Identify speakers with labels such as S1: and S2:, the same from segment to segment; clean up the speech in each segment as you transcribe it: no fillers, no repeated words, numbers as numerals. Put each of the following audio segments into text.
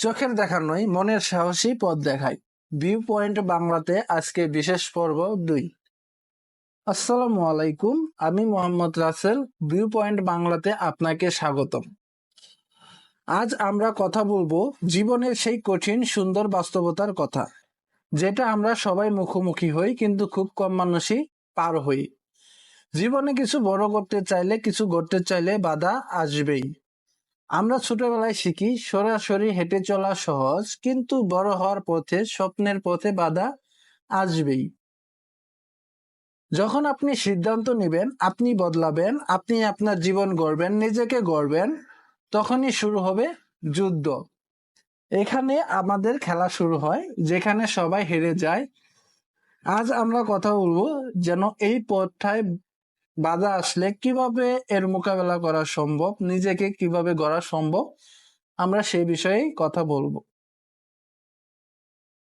S1: চোখের দেখা নয়, মনের সাহসী পথ দেখায়। ভিউ পয়েন্ট বাংলাতে আজকে বিশেষ পর্ব 2। আসসালামু আলাইকুম, আমি মোহাম্মদ রাসেল। ভিউ পয়েন্ট বাংলাতে আপনাকে স্বাগতম। আজ আমরা কথা বলবো জীবনের সেই কঠিন সুন্দর বাস্তবতার কথা, যেটা আমরা সবাই মুখোমুখি হই কিন্তু খুব কম মানুষই পার হই। জীবনে কিছু বড় করতে চাইলে, কিছু করতে চাইলে বাধা আসবেই। আমরা ছোটবেলায় শিখি সরাসরি হেঁটে চলা সহজ, কিন্তু বড় হওয়ার পথে, স্বপ্নের পথে বাধা আসবেই। যখন আপনি সিদ্ধান্ত নেবেন, আপনি বদলাবেন, আপনি আপনার জীবন গড়বেন, নিজেকে গড়বেন, তখনই শুরু হবে যুদ্ধ। এখানে আমাদের খেলা শুরু হয়, যেখানে সবাই হেরে যায়। আজ আমরা কথা বলবো যেন এই পথটায় বাধা আসলে কিভাবে এর মোকাবেলা করা সম্ভব, নিজেকে কিভাবে গড়া সম্ভব, আমরা সেই বিষয়ে কথা বলবো।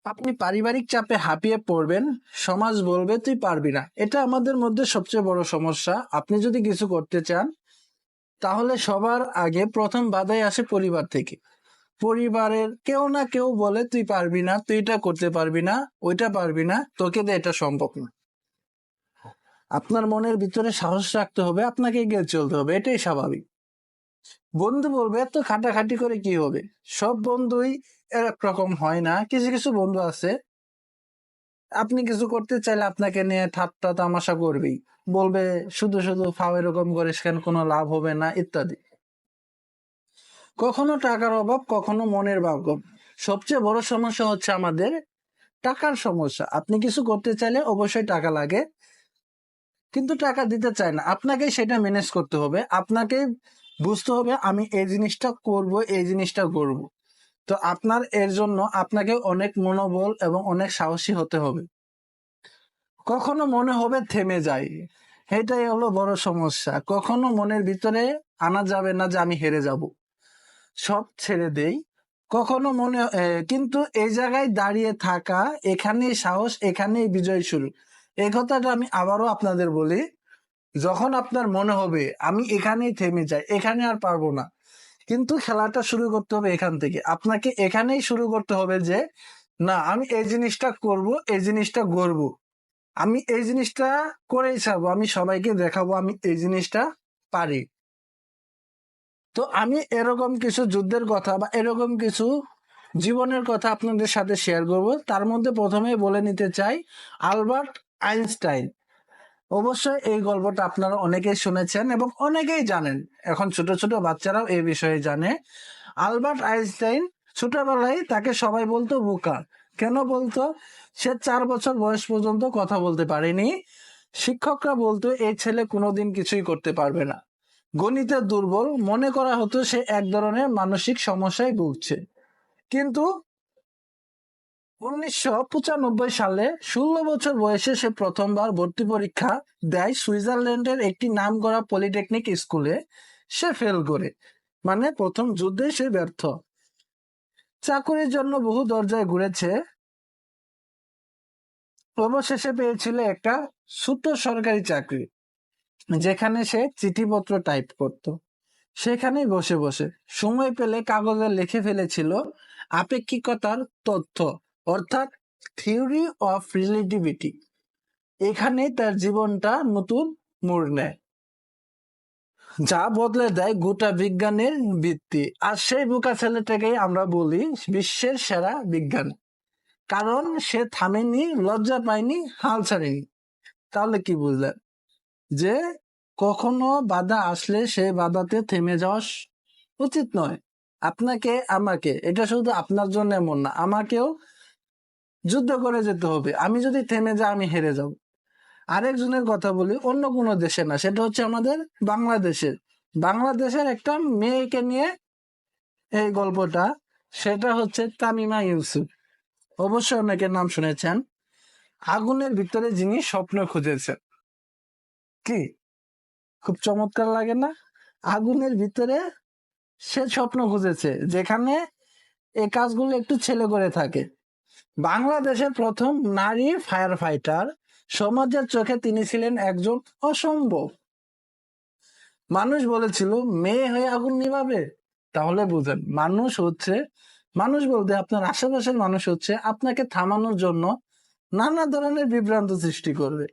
S1: আপনি পারিবারিক চাপে হাঁপিয়ে পড়বেন, সমাজ বলবে তুই পারবি না। এটা আমাদের মধ্যে সবচেয়ে বড় সমস্যা। আপনি যদি কিছু করতে চান, তাহলে সবার আগে প্রথম বাধাই আসে পরিবার থেকে। পরিবারের কেউ না কেউ বলে তুই পারবি না, তুই এটা করতে পারবি না, ওইটা পারবি না, তোকে দিয়ে এটা সম্ভব না। আপনার মনের ভিতরে সাহস রাখতে হবে, আপনাকে এগিয়ে চলতে হবে, এটাই স্বাভাবিক। বন্ধু বলবে তো খাটাখাটি করে কি হবে। সব বন্ধুই একরকম হয় না। কিছু কিছু বন্ধু আছে, আপনি কিছু করতে চাইলে আপনাকে নিয়ে ঠাট্টা তামাশা করবেই, বলবে শুধু শুধু ফাও এরকম করিস কেন, কোনো লাভ হবে না, ইত্যাদি। কখনো টাকার অভাব, কখনো মনের ভাগ্য। সবচেয়ে বড় সমস্যা হচ্ছে আমাদের টাকার সমস্যা। আপনি কিছু করতে চাইলে অবশ্যই টাকা লাগে, কিন্তু টাকা দিতে চায় না। আপনাকেই সেটা ম্যানেজ করতে হবে, আপনাকে বুঝতে হবে আমি এই জিনিসটা করব, এই জিনিসটা করব। তো আপনার এর জন্য আপনাকে অনেক মনোবল এবং অনেক সাহসী হতে হবে। কখনো মনে হবে থেমে যাই, এটাই হলো বড় সমস্যা। কখনো মনের ভিতরে আনা যাবে না যে আমি হেরে যাব, সব ছেড়ে দেই। কখনো কিন্তু এই জায়গায় দাঁড়িয়ে থাকা, এখানেই সাহস, এখানেই বিজয় শুরু। এই কথাটা আমি আবারও আপনাদের বলি, যখন আপনার মনে হবে আমি এখানেই থেমে যাই, এখানে আর পারবো না, কিন্তু খেলাটা শুরু করতে হবে এখান থেকে। আপনাকে এখানেই শুরু করতে হবে যে না, আমি এই জিনিসটা করব, এই জিনিসটা গড়বো, আমি এই জিনিসটা করেই ছাড়বো, আমি সবাইকে দেখাবো আমি এই জিনিসটা পারি। তো আমি এরকম কিছু যুদ্ধের কথা বা এরকম কিছু জীবনের কথা আপনাদের সাথে শেয়ার করব। তার মধ্যে প্রথমে বলে নিতে চাই আলবার্ট আইনস্টাইন। অবশ্যই এই গল্পটা আপনারা অনেকেই শুনেছেন এবং অনেকেই জানেন। এখন ছোট ছোট বাচ্চারাও এই বিষয়ে জানে। আলবার্ট আইনস্টাইন, ছোটবেলায় তাকে সবাই বলতো বোকা। কেন বলতো? সে 4 বছর বয়স পর্যন্ত কথা বলতে পারেনি। শিক্ষকরা বলতো এই ছেলে কোনোদিন কিছুই করতে পারবে না। গণিতে দুর্বল মনে করা হতো, সে এক ধরনের মানসিক সমস্যায় ভুগছে। কিন্তু 1995 সালে 16 বছর বয়সে সে প্রথমবার ভর্তি পরীক্ষা দেয় সুইজারল্যান্ডের একটি নামকরা পলিটেকনিক স্কুলে। সে ফেল করে, মানে প্রথম যুদ্ধে সে ব্যর্থ। চাকরির জন্য বহু দরজায় ঘুরেছে, অবশেষে পেয়েছিল একটা ছোট্ট সরকারি চাকরি, যেখানে সে চিঠিপত্র টাইপ করত। সেখানেই বসে বসে সময় পেলে কাগজে লিখে ফেলেছিল আপেক্ষিকতার তথ্য, অর্থাৎ থিওরি অফ রিলেটিভিটি। এখানেই তার জীবনটা নতুন মোড় নেয়, যা বদলে দেয় গোটা বিজ্ঞানের ভিত্তি। আর সেই বোকা ছেলেটাকেই আমরা বলি বিশ্বের সেরা বিজ্ঞানী, কারণ সে থামেনি, লজ্জা পায়নি, হাল ছাড়েনি। তাহলে কি বুঝলেন? যে কখনো বাধা আসলে সেই বাধাতে থেমে যাওয়া উচিত নয়। আপনাকে, আমাকে, এটা শুধু আপনার জন্য এমন না, আমাকেও যুদ্ধ করে যেতে হবে। আমি যদি থেমে যাই আমি হেরে যাব। আরেকজনের কথা বলি, অন্য কোনো দেশে না, সেটা হচ্ছে আমাদের বাংলাদেশের। বাংলাদেশের একটা মেয়েকে নিয়ে এই গল্পটা। সেটা হচ্ছে তামিমা ইউসুফ। অবশ্যই অনেকের নাম শুনেছেন। আগুনের ভিতরে যিনি স্বপ্ন খুঁজেছেন, কি খুব চমৎকার লাগে না? আগুনের ভিতরে সে স্বপ্ন খুঁজেছে, যেখানে এই কাজগুলো একটু ছেলে করে থাকে। বাংলাদেশের প্রথম নারী ফায়ার ফাইটার। সমাজের চোখে তিনি ছিলেন একজন অসম্ভব। মানুষ বলেছিল মেয়ে হয়ে আগুন নিভাবে। তাহলে বুঝেন, মানুষ হচ্ছে মানুষ বলতে আপনার আশেপাশের মানুষ হচ্ছে আপনাকে থামানোর জন্য নানা ধরনের বিভ্রান্ত সৃষ্টি করবে।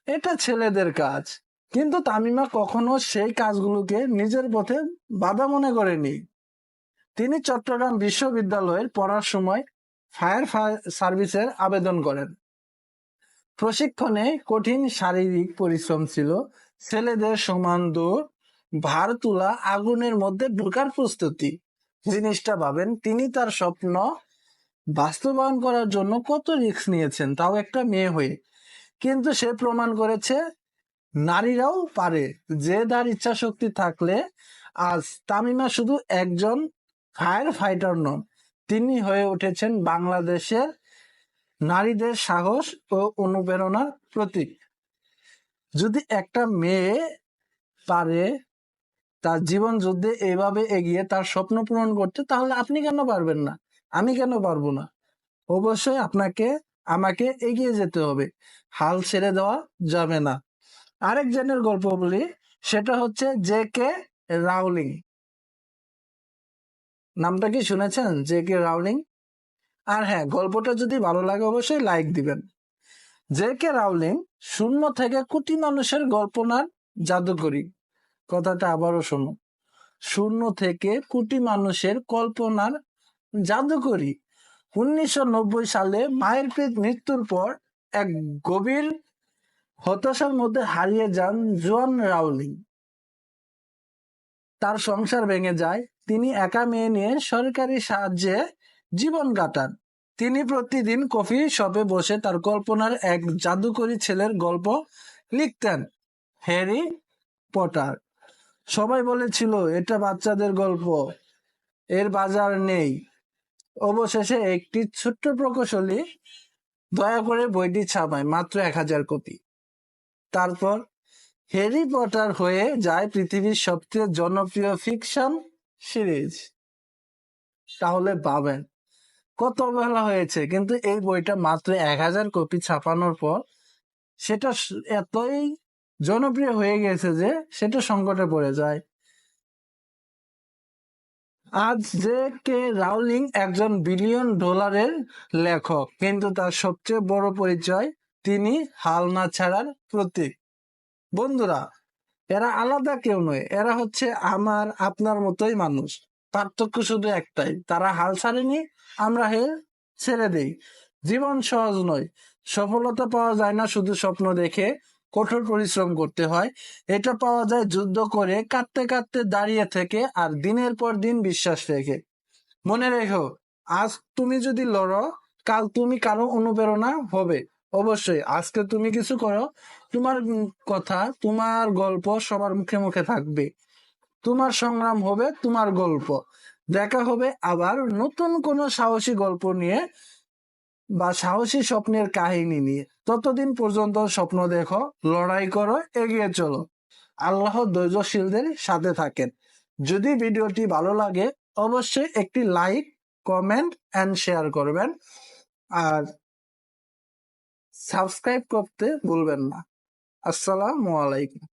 S1: এটা ছেলেদের কাজ। কিন্তু তামিমা কখনো সেই কাজগুলোকে নিজের পথে বাধা মনে করেনি। তিনি চট্টগ্রাম বিশ্ববিদ্যালয়ের পড়ার সময় ফায়ার সার্ভিসের আবেদন করেন। প্রশিক্ষণে কঠিন শারীরিক পরিশ্রম ছিল, ছেলেদের সমান দৌড়, ভার তোলা, আগুনের মধ্যে ঢোকার প্রস্তুতি। জিনিসটা ভাবেন, তিনি তার স্বপ্ন বাস্তবায়ন করার জন্য কত রিস্ক নিয়েছেন, তাও একটা মেয়ে হয়ে। কিন্তু সে প্রমাণ করেছে নারীরাও পারে। যে তার ইচ্ছা শক্তি থাকলে আজ তামিমা শুধু একজন ফায়ার ফাইটার নন, তিনি হয়ে উঠেছেন বাংলাদেশের নারীদের সাহস ও অনুপ্রেরণার প্রতীক। যদি একটা মেয়ে পারে তার জীবন যুদ্ধে এইভাবে এগিয়ে তার স্বপ্ন পূরণ করতে, তাহলে আপনি কেন পারবেন না? আমি কেন পারবো না? অবশ্যই আপনাকে আমাকে এগিয়ে যেতে হবে, হাল ছেড়ে দেওয়া যাবে না। আরেকজনের গল্প বলি, সেটা হচ্ছে জে.কে. রাউলিং। নামটা কি শুনেছেন, জে.কে. রাউলিং? আর হ্যাঁ, গল্পটা যদি ভালো লাগে অবশ্যই লাইক দিবেন। জে.কে. রাউলিং শূন্য থেকে কোটি মানুষের কল্পনার জাদুকরী। কথাটা আবারও শোনো, শূন্য থেকে কোটি মানুষের কল্পনার জাদুকরী। 1990 সালে মায়ের মৃত্যুর পর এক গভীর হতাশার মধ্যে হারিয়ে যান জোয়ান রাউলিং। তার সংসার ভেঙে যায়। তিনি একা মেয়ে নিয়ে সরকারি সাহায্যে জীবন কাটান। তিনি প্রতিদিন কফি শপে বসে তার কল্পনার এক জাদুকরী ছেলের গল্প লিখতেন, হ্যারি পটার। সবাই বলেছিল এটা বাচ্চাদের গল্প, এর বাজার নেই। অবশেষে একটি ছোট্ট প্রকৌশলী দয়া করে বইটি ছাপায়, মাত্র 1000 কপি। তারপর হ্যারি পটার হয়ে যায় পৃথিবীর সবচেয়ে জনপ্রিয় ফিকশন সিরিজ। তাহলে পাবেন কত বেলা হয়েছে, কিন্তু এই বইটা মাত্র 1000 কপি ছাপানোর পর সেটা এতই জনপ্রিয় হয়ে গেছে যে সেটা সংকটে পড়ে যায়। আজ জে.কে. রাউলিং একজন বিলিয়ন ডলারের লেখক, কিন্তু তার সবচেয়ে বড় পরিচয় তিনি হাল না ছাড়ার প্রতীক। বন্ধুরা, এরা আলাদা কেউ নয়, এরা হচ্ছে আমার আপনার মতোই মানুষ। পার্থক্য শুধু একটাই, তারা হাল ছাড়েনি, আমরা হেল ছেড়ে দেই। জীবন সহজ নয়, সফলতা পাওয়া যায় না শুধু স্বপ্ন দেখে, কঠোর পরিশ্রম করতে হয়। এটা পাওয়া যায় যুদ্ধ করে, কাঁদতে কাঁদতে দাঁড়িয়ে থেকে, আর দিনের পর দিন বিশ্বাস রেখে। মনে রেখো, আজ তুমি যদি লড়ো, কাল তুমি কারো অনুপ্রেরণা হবে। অবশ্যই আজকে তুমি কিছু করো, তোমার কথা, তোমার গল্প সবার মুখে মুখে থাকবে। তোমার সংগ্রাম হবে তোমার গল্প। দেখা হবে আবার নতুন কোনো সাহসী গল্প নিয়ে বা সাহসী স্বপ্নের কাহিনী নিয়ে। ততদিন পর্যন্ত স্বপ্ন দেখো, লড়াই করো, এগিয়ে চলো। আল্লাহ ধৈর্যশীলদের সাথে থাকেন। যদি ভিডিওটি ভালো লাগে অবশ্যই একটি লাইক, কমেন্ট এন্ড শেয়ার করবেন, আর সাবস্ক্রাইব করতে ভুলবেন না। আসসালামু আলাইকুম।